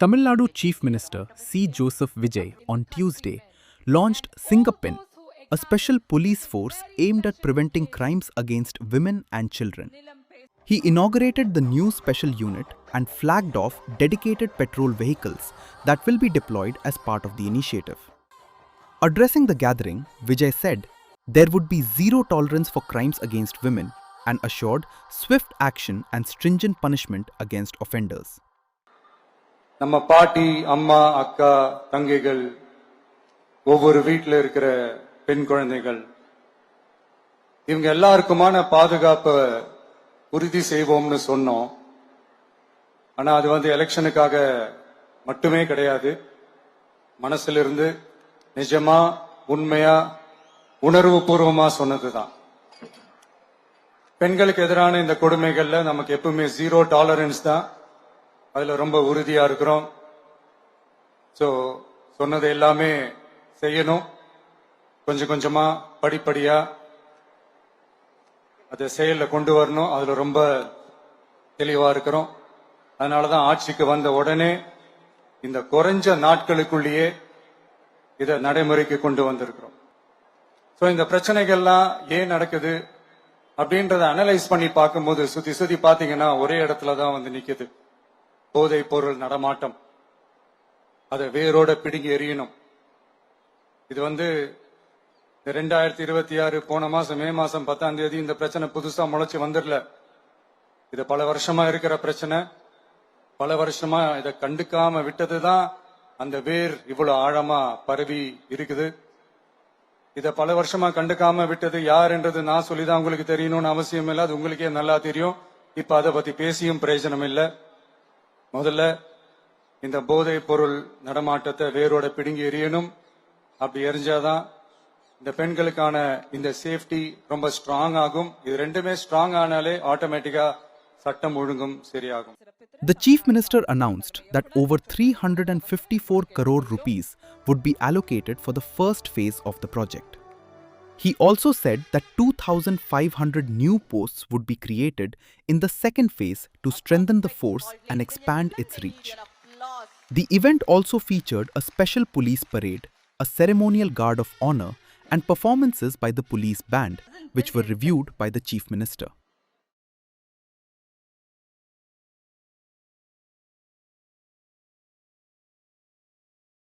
Tamil Nadu Chief Minister C. Joseph Vijay on Tuesday launched Singapin, a special police force aimed at preventing crimes against women and children. He inaugurated the new special unit and flagged off dedicated patrol vehicles that will be deployed as part of the initiative. Addressing the gathering, Vijay said there would be zero tolerance for crimes against women and assured swift action and stringent punishment against offenders. நம்ம பாட்டி அம்மா அக்கா தங்கைகள் ஒவ்வொரு வீட்டில் இருக்கிற பெண் குழந்தைகள் இவங்க எல்லாருக்குமான பாதுகாப்பை உறுதி செய்வோம்னு சொன்னோம். ஆனா அது எலெக்ஷனுக்காக மட்டுமே கிடையாது. மனசிலிருந்து நிஜமா உண்மையா உணர்வு பூர்வமா சொன்னதுதான். பெண்களுக்கு எதிரான இந்த கொடுமைகள்ல நமக்கு எப்பவுமே ஜீரோ டாலரன்ஸ் தான். அதுல ரொம்ப உறுதியா இருக்கிறோம். சோ சொன்னது எல்லாமே செய்யணும். கொஞ்சம் கொஞ்சமா படிப்படியா அதை செயல்ல கொண்டு வரணும். அதுல ரொம்ப தெளிவா இருக்கிறோம். அதனாலதான் ஆட்சிக்கு வந்த உடனே இந்த குறைஞ்ச நாட்களுக்குள்ளேயே இதை நடைமுறைக்கு கொண்டு வந்திருக்கிறோம். சோ இந்த பிரச்சனைகள்லாம் ஏன் நடக்குது அப்படின்றத அனலைஸ் பண்ணி பார்க்கும்போது சுத்தி சுத்தி பாத்தீங்கன்னா ஒரே இடத்துலதான் நிக்குது. போதை பொருள் நடமாட்டம். அதை வேரோட பிடுங்கி எறியணும். இது 2026 போன மாசம் மே மாசம் 10ஆம் தேதி இந்த பிரச்சனை புதுசா முளைச்சு வந்துடல. இது பல வருஷமா இருக்கிற பிரச்சனை. பல வருஷமா இதை கண்டுக்காம விட்டதுதான் அந்த வேர் இவ்வளவு ஆழமா பரவி இருக்குது. இத பல வருஷமா கண்டுக்காம விட்டது யார் என்றது நான் சொல்லிதான் உங்களுக்கு தெரியணும்னு அவசியம் இல்லை. அது உங்களுக்கே நல்லா தெரியும். இப்ப அதை பத்தி பேசியும் பிரயோஜனம் இல்லை. முதல்ல இந்த போதை பொருள் நடமாட்டத்தை வேரோட பிடுங்கி எறியணும். அப்படி எரிஞ்சாதான் இந்த பெண்களுக்கான இந்த சேஃப்டி ரொம்ப ஸ்ட்ராங் ஆகும். இது ரெண்டுமே ஸ்ட்ராங் ஆனாலே ஆட்டோமேட்டிக்கா சட்டம் ஒழுங்கும் சரியாகும். The Chief Minister announced that over 354 crore rupees would be allocated for the first phase of the project. He also said that 2,500 new posts would be created in the second phase to strengthen the force and expand its reach. The event also featured a special police parade, a ceremonial guard of honor, and performances by the police band, which were reviewed by the Chief Minister.